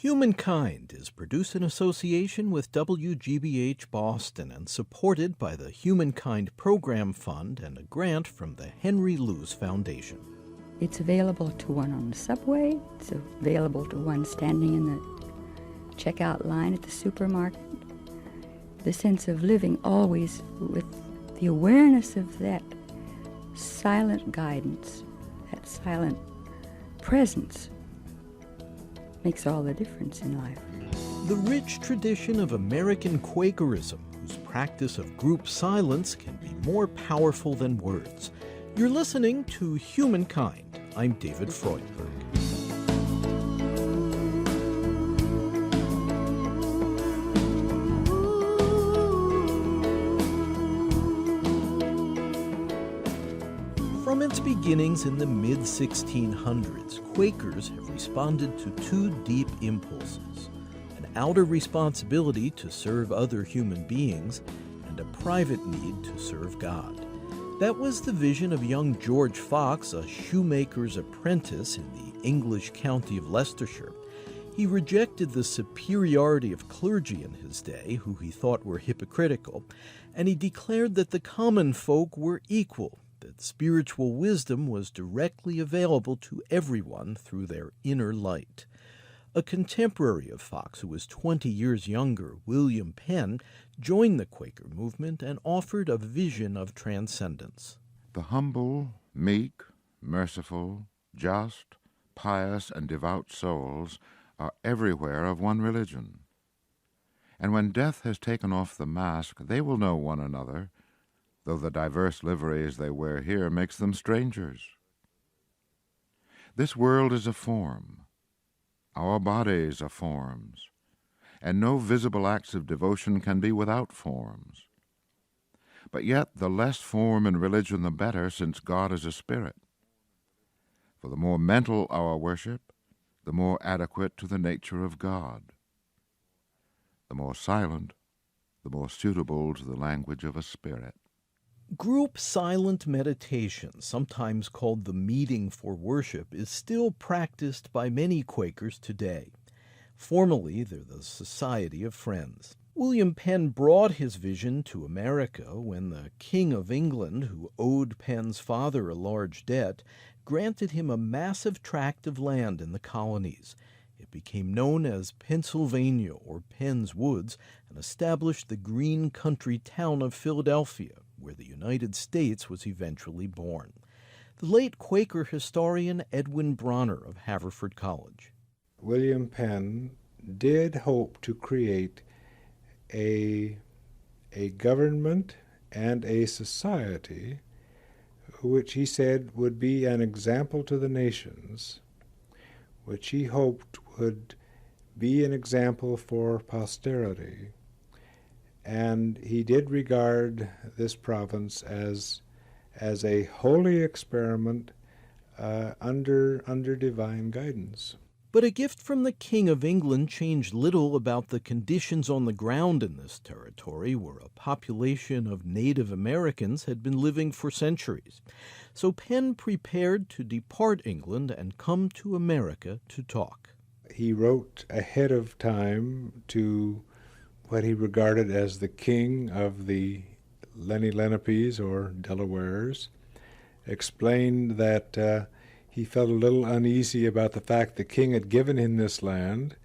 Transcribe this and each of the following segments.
Humankind is produced in association with WGBH Boston and supported by the Humankind Program Fund and a grant from the Henry Luce Foundation. It's available to one on the subway. It's available to one standing in the checkout line at the supermarket. The sense of living always with the awareness of that silent guidance, that silent presence, makes all the difference in life. The rich tradition of American Quakerism, whose practice of group silence can be more powerful than words. You're listening to Humankind. I'm David Freudberg. From its beginnings in the mid-1600s, Quakers have responded to two deep impulses: an outer responsibility to serve other human beings and a private need to serve God. That was the vision of young George Fox, a shoemaker's apprentice in the English county of Leicestershire. He rejected the superiority of clergy in his day, who he thought were hypocritical, and he declared that the common folk were equal, that spiritual wisdom was directly available to everyone through their inner light. A contemporary of Fox, who was 20 years younger, William Penn, joined the Quaker movement and offered a vision of transcendence. The humble, meek, merciful, just, pious, and devout souls are everywhere of one religion. And when death has taken off the mask, they will know one another, though the diverse liveries they wear here makes them strangers. This world is a form. Our bodies are forms, and no visible acts of devotion can be without forms. But yet the less form in religion the better, since God is a spirit. For the more mental our worship, the more adequate to the nature of God. The more silent, the more suitable to the language of a spirit. Group silent meditation, sometimes called the meeting for worship, is still practiced by many Quakers today. Formally, they're the Society of Friends. William Penn brought his vision to America when the King of England, who owed Penn's father a large debt, granted him a massive tract of land in the colonies. It became known as Pennsylvania, or Penn's Woods, and established the green country town of Philadelphia, where the United States was eventually born. The late Quaker historian Edwin Bronner of Haverford College. William Penn did hope to create a government and a society which he said would be an example to the nations, which he hoped would be an example for posterity. And he did regard this province as a holy experiment under divine guidance. But a gift from the King of England changed little about the conditions on the ground in this territory, where a population of Native Americans had been living for centuries. So Penn prepared to depart England and come to America to talk. He wrote ahead of time to what he regarded as the king of the Lenni-Lenapes, or Delawares, explained that he felt a little uneasy about the fact the king had given him this land,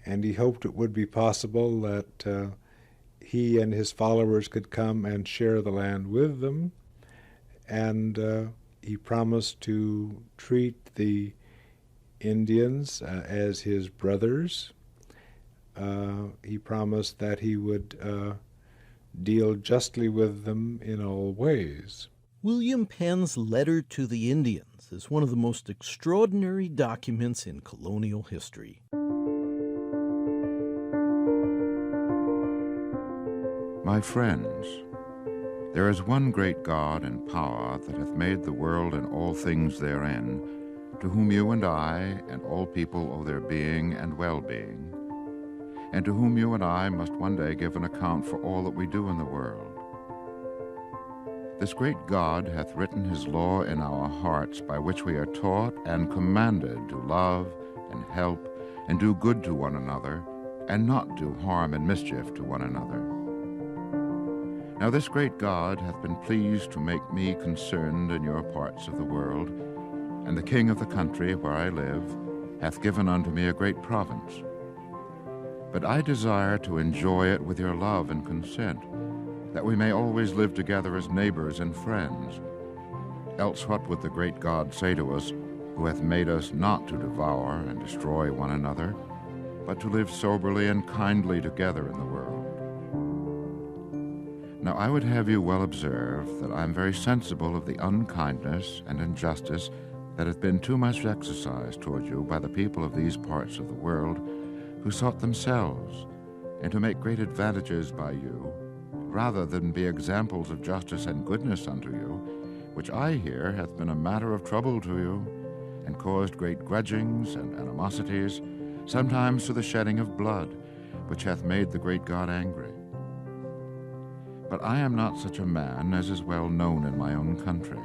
and he hoped it would be possible that he and his followers could come and share the land with them. And he promised to treat the Indians as his brothers. He promised that he would deal justly with them in all ways. William Penn's Letter to the Indians is one of the most extraordinary documents in colonial history. My friends, there is one great God and power that hath made the world and all things therein, to whom you and I and all people owe their being and well-being, and to whom you and I must one day give an account for all that we do in the world. This great God hath written his law in our hearts, by which we are taught and commanded to love and help and do good to one another, and not do harm and mischief to one another. Now this great God hath been pleased to make me concerned in your parts of the world, and the king of the country where I live hath given unto me a great province. But I desire to enjoy it with your love and consent, that we may always live together as neighbors and friends. Else what would the great God say to us, who hath made us not to devour and destroy one another, but to live soberly and kindly together in the world? Now I would have you well observe that I am very sensible of the unkindness and injustice that hath been too much exercised toward you by the people of these parts of the world, who sought themselves, and to make great advantages by you, rather than be examples of justice and goodness unto you, which I hear hath been a matter of trouble to you, and caused great grudgings and animosities, sometimes to the shedding of blood, which hath made the great God angry. But I am not such a man as is well known in my own country.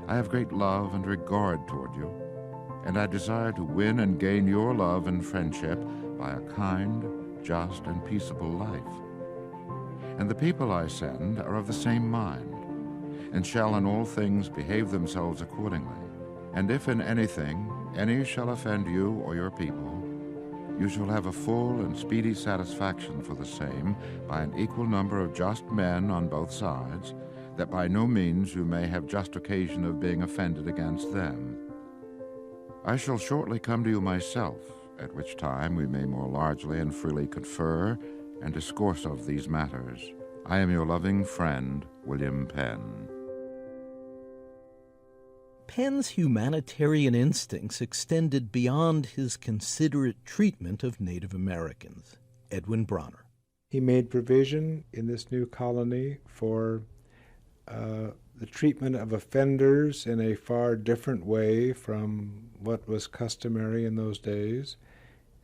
I have great love and regard toward you, and I desire to win and gain your love and friendship by a kind, just, and peaceable life. And the people I send are of the same mind, and shall in all things behave themselves accordingly. And if in anything any shall offend you or your people, you shall have a full and speedy satisfaction for the same by an equal number of just men on both sides, that by no means you may have just occasion of being offended against them. I shall shortly come to you myself, at which time we may more largely and freely confer and discourse of these matters. I am your loving friend, William Penn. Penn's humanitarian instincts extended beyond his considerate treatment of Native Americans. Edwin Bronner. He made provision in this new colony for the treatment of offenders in a far different way from what was customary in those days.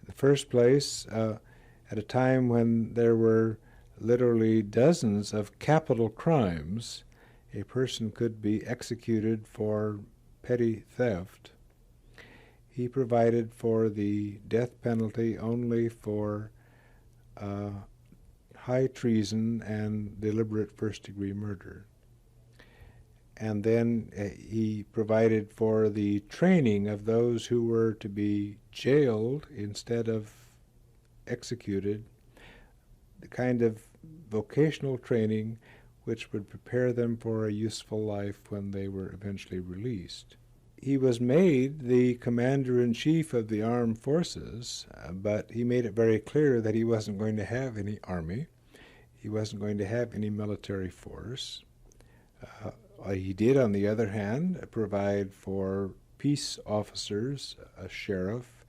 In the first place, at a time when there were literally dozens of capital crimes, a person could be executed for petty theft. He provided for the death penalty only for high treason and deliberate first-degree murder. And then he provided for the training of those who were to be jailed instead of executed, the kind of vocational training which would prepare them for a useful life when they were eventually released. He was made the commander-in-chief of the armed forces, but he made it very clear that he wasn't going to have any army. He wasn't going to have any military force. He did, on the other hand, provide for peace officers, a sheriff,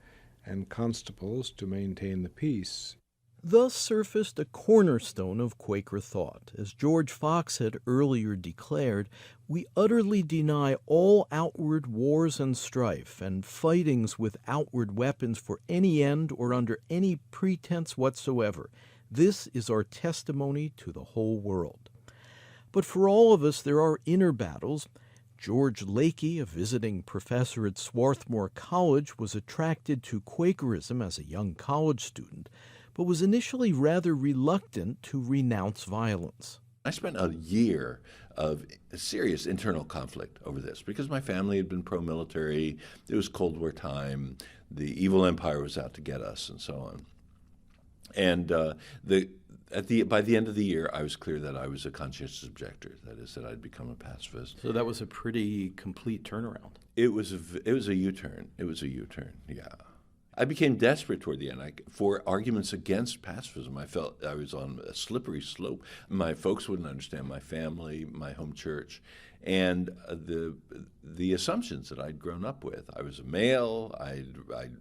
and constables to maintain the peace. Thus surfaced a cornerstone of Quaker thought. As George Fox had earlier declared, we utterly deny all outward wars and strife, and fightings with outward weapons for any end or under any pretense whatsoever. This is our testimony to the whole world. But for all of us there are inner battles. George Lakey, a visiting professor at Swarthmore College, was attracted to Quakerism as a young college student, but was initially rather reluctant to renounce violence. I spent a year of serious internal conflict over this because my family had been pro-military, it was Cold War time, the evil empire was out to get us, and so on. And by the end of the year, I was clear that I was a conscientious objector, that is, that I'd become a pacifist. So that was a pretty complete turnaround. It was a U-turn. It was a U-turn, yeah. I became desperate toward the end for arguments against pacifism. I felt I was on a slippery slope. My folks wouldn't understand, my family, my home church, and the assumptions that I'd grown up with. I was a male. I'd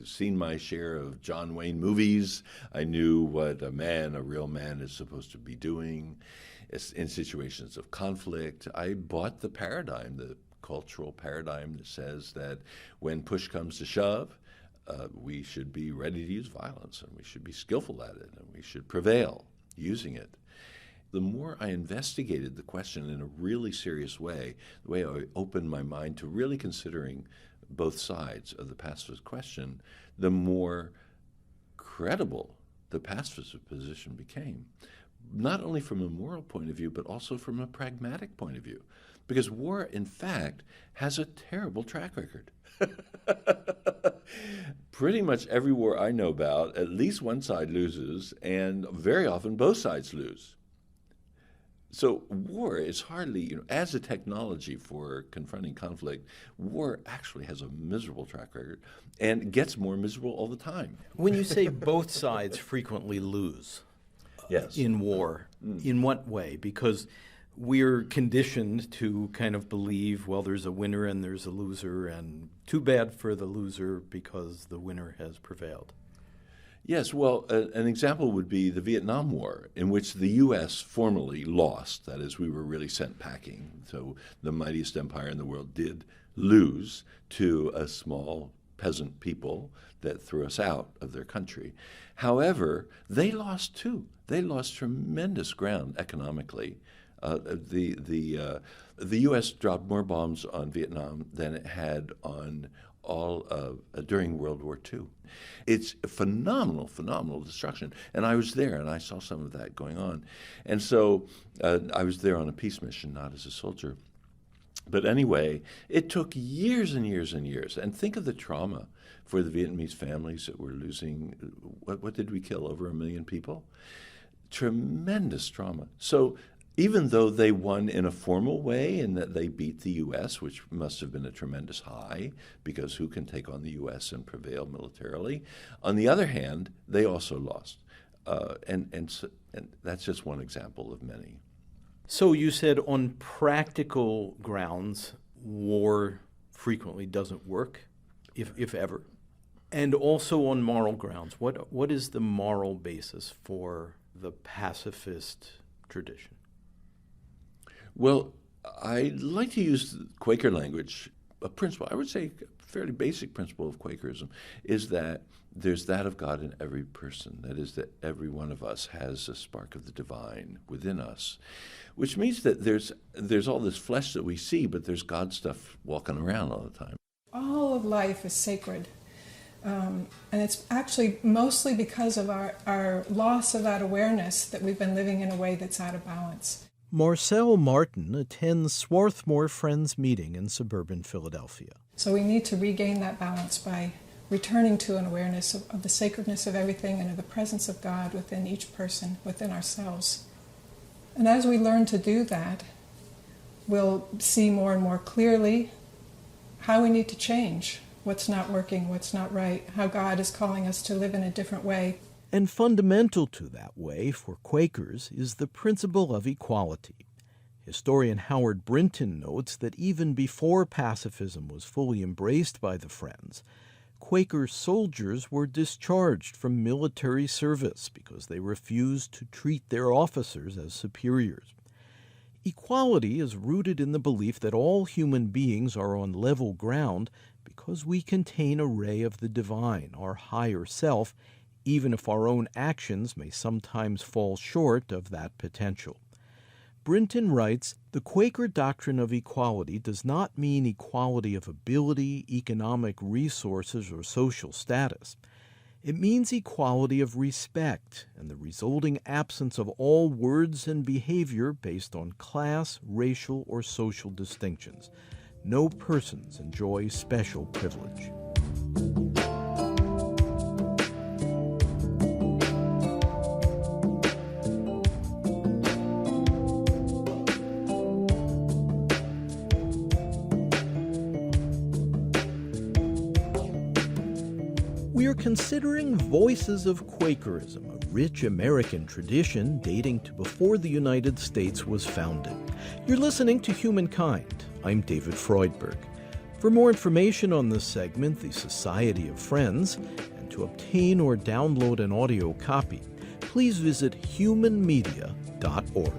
seen my share of John Wayne movies. I knew what a real man is supposed to be doing in situations of conflict. I bought the paradigm, the cultural paradigm that says that when push comes to shove, we should be ready to use violence, and we should be skillful at it, and we should prevail using it. The more I investigated the question in a really serious way, the way I opened my mind to really considering both sides of the pacifist question, the more credible the pacifist position became, not only from a moral point of view, but also from a pragmatic point of view. Because war, in fact, has a terrible track record. Pretty much every war I know about, at least one side loses, and very often both sides lose. So war is hardly, as a technology for confronting conflict, war actually has a miserable track record and gets more miserable all the time. When you say both sides frequently lose Yes. in war, in what way? Because we're conditioned to kind of believe, well, there's a winner and there's a loser, and too bad for the loser because the winner has prevailed. Yes, well, an example would be the Vietnam War, in which the U.S. formally lost. That is, we were really sent packing. So the mightiest empire in the world did lose to a small peasant people that threw us out of their country. However, they lost too. They lost tremendous ground economically. The U.S. dropped more bombs on Vietnam than it had on during World War II. It's a phenomenal destruction. And I was there, and I saw some of that going on. And so I was there on a peace mission, not as a soldier. But anyway, it took years and years and years. And think of the trauma for the Vietnamese families that were losing, what did we kill, over 1 million people? Tremendous trauma. So even though they won in a formal way in that they beat the U.S., which must have been a tremendous high, because who can take on the U.S. and prevail militarily? On the other hand, they also lost. And that's just one example of many. So you said on practical grounds, war frequently doesn't work, if ever. And also on moral grounds. What is the moral basis for the pacifist tradition? Well, I like to use the Quaker language. A principle, I would say a fairly basic principle of Quakerism, is that there's that of God in every person. That is, that every one of us has a spark of the divine within us, which means that there's all this flesh that we see, but there's God stuff walking around all the time. All of life is sacred. And it's actually mostly because of our loss of that awareness that we've been living in a way that's out of balance. Marcel Martin attends Swarthmore Friends meeting in suburban Philadelphia. So we need to regain that balance by returning to an awareness of the sacredness of everything and of the presence of God within each person, within ourselves. And as we learn to do that, we'll see more and more clearly how we need to change, what's not working, what's not right, how God is calling us to live in a different way. And fundamental to that way for Quakers is the principle of equality. Historian Howard Brinton notes that even before pacifism was fully embraced by the Friends, Quaker soldiers were discharged from military service because they refused to treat their officers as superiors. Equality is rooted in the belief that all human beings are on level ground because we contain a ray of the divine, our higher self, even if our own actions may sometimes fall short of that potential. Brinton writes, the Quaker doctrine of equality does not mean equality of ability, economic resources, or social status. It means equality of respect and the resulting absence of all words and behavior based on class, racial, or social distinctions. No persons enjoy special privilege. We are considering Voices of Quakerism, a rich American tradition dating to before the United States was founded. You're listening to Humankind. I'm David Freudberg. For more information on this segment, the Society of Friends, and to obtain or download an audio copy, please visit humanmedia.org.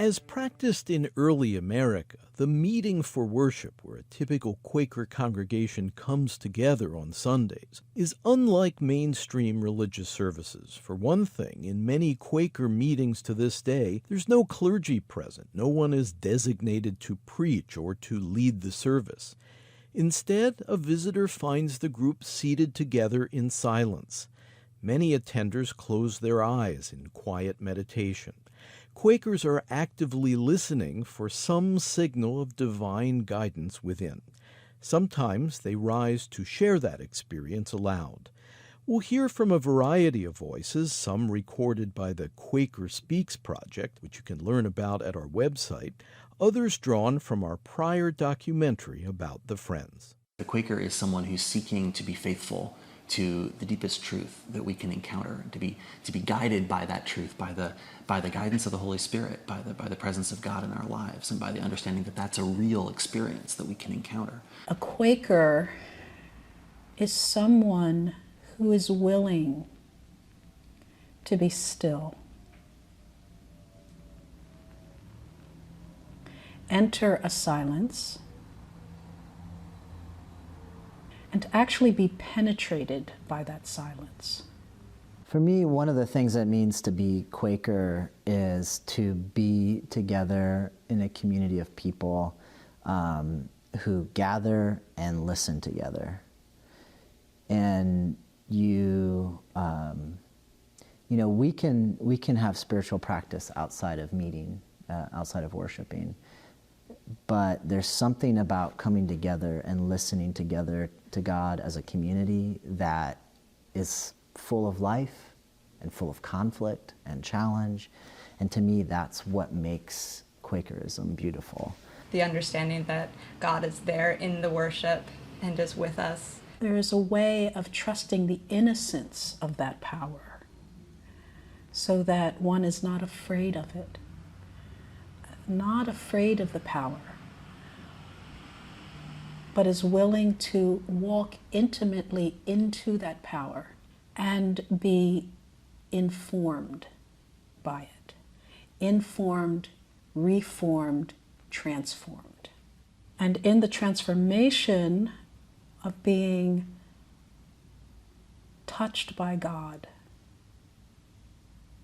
As practiced in early America, the meeting for worship, where a typical Quaker congregation comes together on Sundays, is unlike mainstream religious services. For one thing, in many Quaker meetings to this day, there's no clergy present. No one is designated to preach or to lead the service. Instead, a visitor finds the group seated together in silence. Many attenders close their eyes in quiet meditation. Quakers are actively listening for some signal of divine guidance within. Sometimes they rise to share that experience aloud. We'll hear from a variety of voices, some recorded by the Quaker Speaks Project, which you can learn about at our website, others drawn from our prior documentary about the Friends. The Quaker is someone who's seeking to be faithful to the deepest truth that we can encounter, to be guided by that truth, by the guidance of the Holy Spirit, by the presence of God in our lives, and by the understanding that that's a real experience that we can encounter. A Quaker is someone who is willing to be still. Enter a silence and to actually be penetrated by that silence. For me, one of the things that it means to be Quaker is to be together in a community of people who gather and listen together. And we can have spiritual practice outside of meeting, outside of worshiping. But there's something about coming together and listening together to God as a community that is full of life and full of conflict and challenge. And to me, that's what makes Quakerism beautiful. The understanding that God is there in the worship and is with us. There is a way of trusting the innocence of that power so that one is not afraid of it. Not afraid of the power, but is willing to walk intimately into that power and be informed by it. Informed, reformed, transformed. And in the transformation of being touched by God,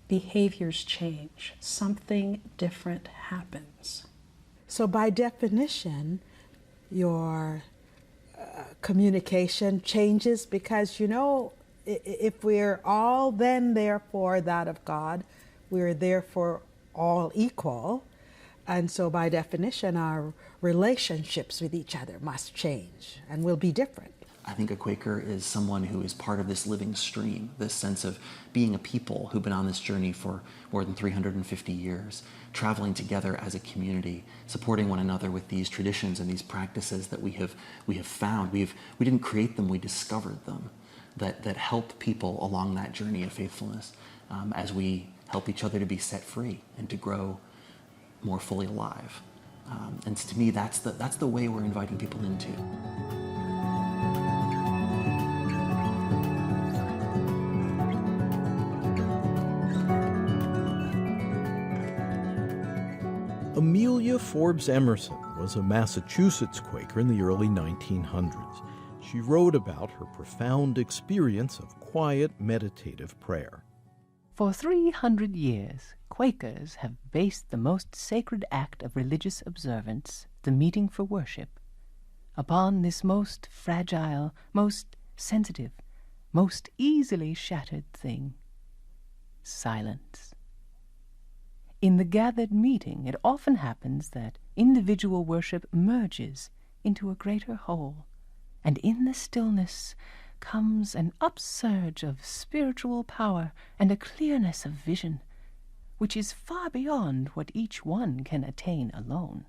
behaviors change. Something different happens. So by definition, your communication changes because, if we're all then therefore that of God, we're therefore all equal. And so by definition, our relationships with each other must change and will be different. I think a Quaker is someone who is part of this living stream, this sense of being a people who've been on this journey for more than 350 years, traveling together as a community, supporting one another with these traditions and these practices that we have found. We didn't create them, we discovered them, that help people along that journey of faithfulness as we help each other to be set free and to grow more fully alive. And to me, that's the way we're inviting people into. Amelia Forbes Emerson was a Massachusetts Quaker in the early 1900s. She wrote about her profound experience of quiet, meditative prayer. For 300 years, Quakers have based the most sacred act of religious observance, the meeting for worship, upon this most fragile, most sensitive, most easily shattered thing, silence. In the gathered meeting, it often happens that individual worship merges into a greater whole, and in the stillness comes an upsurge of spiritual power and a clearness of vision, which is far beyond what each one can attain alone.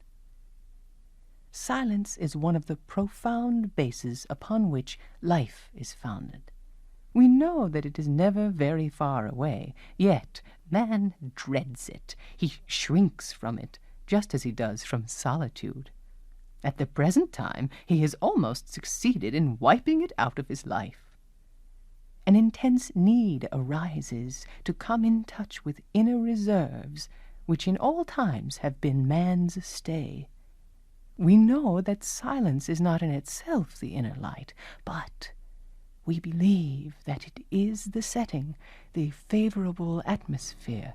Silence is one of the profound bases upon which life is founded. We know that it is never very far away, yet man dreads it. He shrinks from it, just as he does from solitude. At the present time, he has almost succeeded in wiping it out of his life. An intense need arises to come in touch with inner reserves which in all times have been man's stay. We know that silence is not in itself the inner light, but we believe that it is the setting, the favorable atmosphere,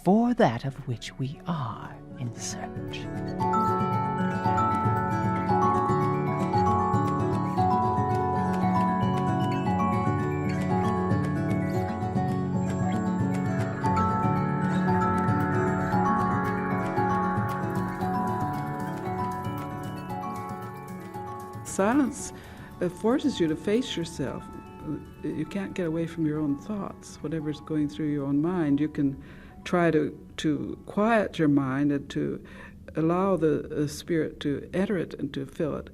for that of which we are in search. Silence forces you to face yourself. You can't get away from your own thoughts, whatever's going through your own mind. You can try to quiet your mind and to allow the Spirit to enter it and to fill it,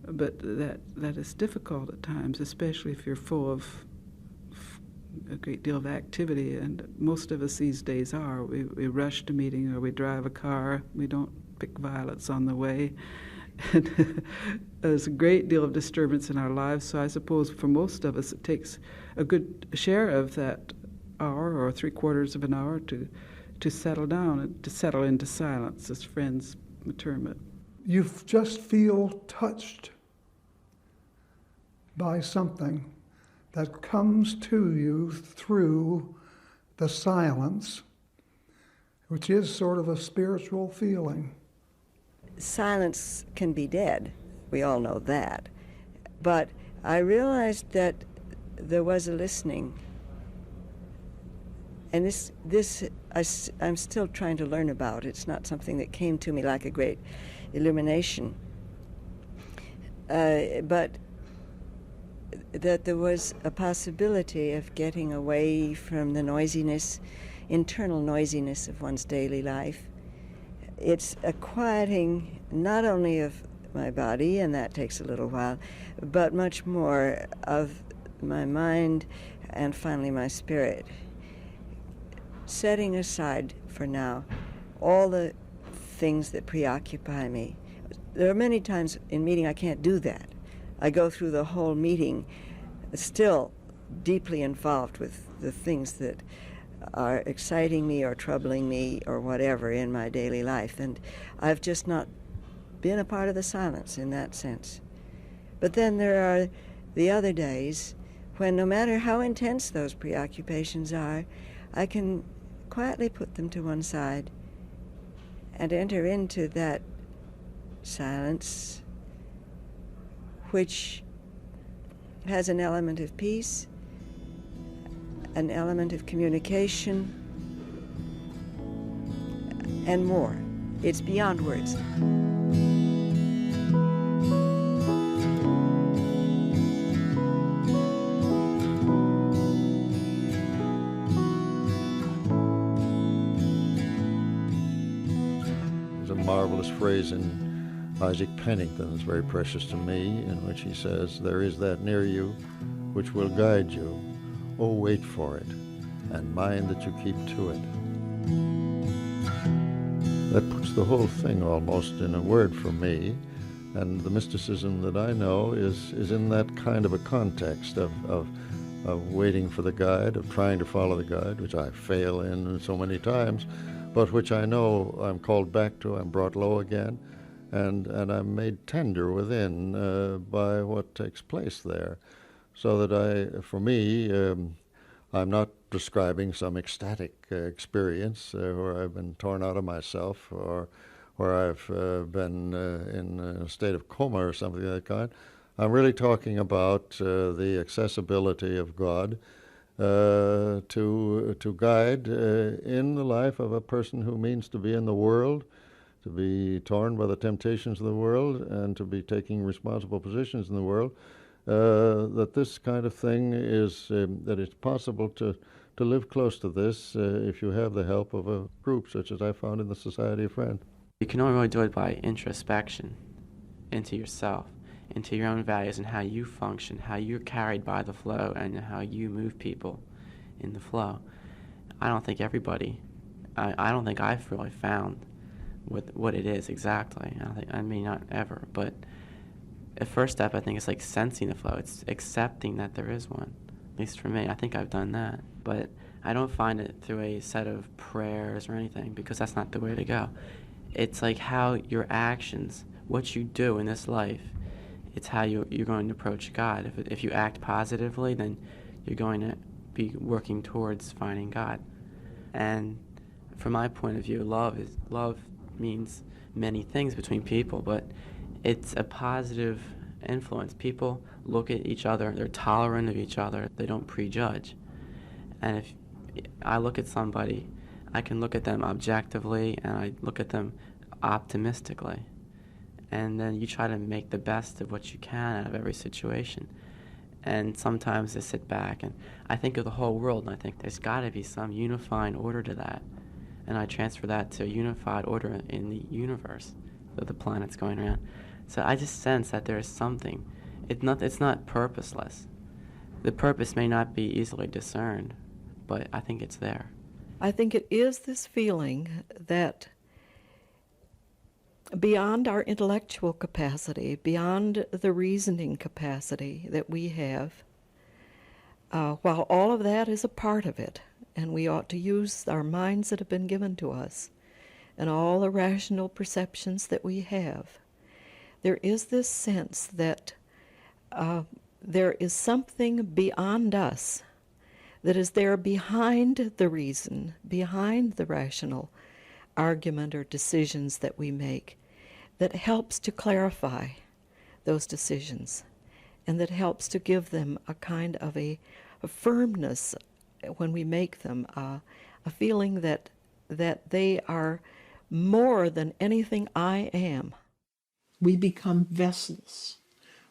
but that is difficult at times, especially if you're full of a great deal of activity, and most of us these days are. We rush to meeting, or we drive a car. We don't pick violets on the way. And there's a great deal of disturbance in our lives, so I suppose for most of us it takes a good share of that hour or 3/4 of an hour to settle down and to settle into silence, as friends term it. You just feel touched by something that comes to you through the silence, which is sort of a spiritual feeling. Silence can be dead. We all know that. But I realized that there was a listening. And I'm still trying to learn about. It's not something that came to me like a great illumination. But that there was a possibility of getting away from the noisiness, internal noisiness of one's daily life. It's a quieting not only of my body, and that takes a little while, but much more of my mind and finally my spirit. Setting aside for now all the things that preoccupy me. There are many times in meeting I can't do that. I go through the whole meeting still deeply involved with the things that are exciting me or troubling me or whatever in my daily life. And I've just not been a part of the silence in that sense. But then there are the other days when no matter how intense those preoccupations are, I can quietly put them to one side and enter into that silence which has an element of peace, an element of communication, and more. It's beyond words. There's a marvelous phrase in Isaac Pennington that's very precious to me, in which he says, "There is that near you which will guide you. Oh, wait for it, and mind that you keep to it." That puts the whole thing almost in a word for me, and the mysticism that I know is in that kind of a context of waiting for the guide, of trying to follow the guide, which I fail in so many times, but which I know I'm called back to, I'm brought low again, and I'm made tender within by what takes place there. So that I'm not describing some ecstatic experience where I've been torn out of myself or where I've been in a state of coma or something of that kind. I'm really talking about the accessibility of God to guide in the life of a person who means to be in the world, to be torn by the temptations of the world, and to be taking responsible positions in the world. That this kind of thing is, that it's possible to live close to this if you have the help of a group such as I found in the Society of Friends. You can only really do it by introspection into yourself, into your own values and how you function, how you're carried by the flow, and how you move people in the flow. I don't think everybody, I don't think I've really found what it is exactly. I may not ever, but the first step, I think, is like sensing the flow. It's accepting that there is one. At least for me, I think I've done that. But I don't find it through a set of prayers or anything, because that's not the way to go. It's like how your actions, what you do in this life, it's how you're going to approach God. If you act positively, then you're going to be working towards finding God. And from my point of view, love means many things between people, but it's a positive influence. People look at each other, they're tolerant of each other, they don't prejudge. And if I look at somebody, I can look at them objectively and I look at them optimistically. And then you try to make the best of what you can out of every situation. And sometimes I sit back and I think of the whole world, and I think there's got to be some unifying order to that. And I transfer that to a unified order in the universe that the planet's going around. So I just sense that there is something. It's not purposeless. The purpose may not be easily discerned, but I think it's there. I think it is this feeling that beyond our intellectual capacity, beyond the reasoning capacity that we have, while all of that is a part of it, and we ought to use our minds that have been given to us and all the rational perceptions that we have, there is this sense that there is something beyond us that is there behind the reason, behind the rational argument or decisions that we make, that helps to clarify those decisions and that helps to give them a kind of a firmness when we make them, a feeling that they are more than anything I am. We become vessels.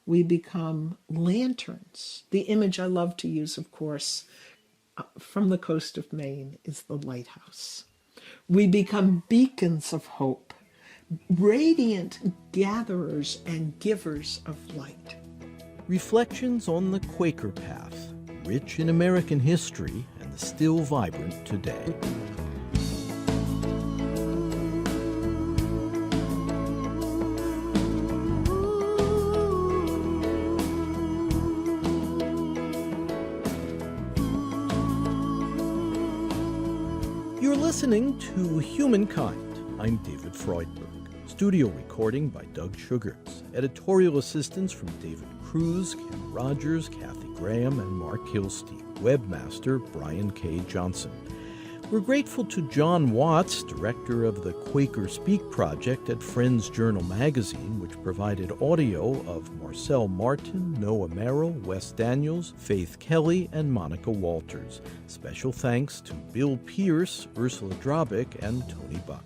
We become lanterns. The image I love to use, of course, from the coast of Maine is the lighthouse. We become beacons of hope, radiant gatherers and givers of light. Reflections on the Quaker path, rich in American history and still vibrant today. You're listening to Humankind. I'm David Freudberg. Studio recording by Doug Sugars. Editorial assistance from David Cruz, Ken Rogers, Kathy Graham, and Mark Hillstein. Webmaster Brian K. Johnson. We're grateful to John Watts, director of the Quaker Speak Project at Friends Journal magazine, which provided audio of Marcel Martin, Noah Merrill, Wes Daniels, Faith Kelly, and Monica Walters. Special thanks to Bill Pierce, Ursula Drobick, and Tony Buck.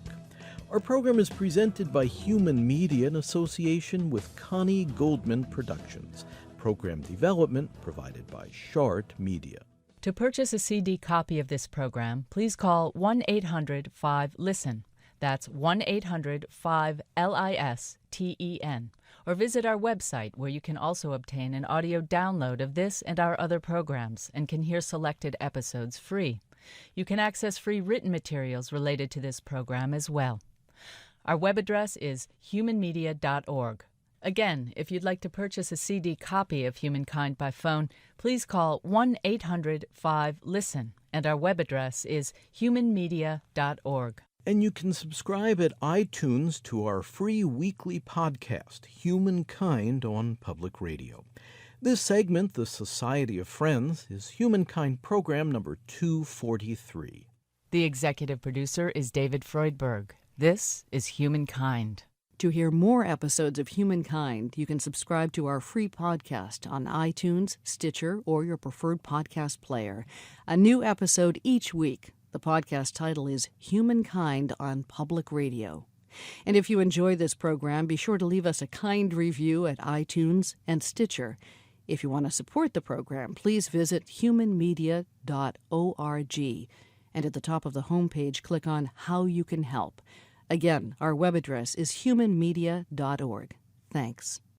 Our program is presented by Human Media in association with Connie Goldman Productions. Program development provided by Shart Media. To purchase a CD copy of this program, please call 1-800-5LISTEN. That's 1-800-5LISTEN. Or visit our website, where you can also obtain an audio download of this and our other programs and can hear selected episodes free. You can access free written materials related to this program as well. Our web address is humanmedia.org. Again, if you'd like to purchase a CD copy of Humankind by phone, please call 1-800-5LISTEN, and our web address is humanmedia.org. And you can subscribe at iTunes to our free weekly podcast, Humankind on Public Radio. This segment, The Society of Friends, is Humankind program number 243. The executive producer is David Freudberg. This is Humankind. To hear more episodes of Humankind, you can subscribe to our free podcast on iTunes, Stitcher, or your preferred podcast player. A new episode each week. The podcast title is Humankind on Public Radio. And if you enjoy this program, be sure to leave us a kind review at iTunes and Stitcher. If you want to support the program, please visit humanmedia.org. And at the top of the homepage, click on How You Can Help. Again, our web address is humanmedia.org. Thanks.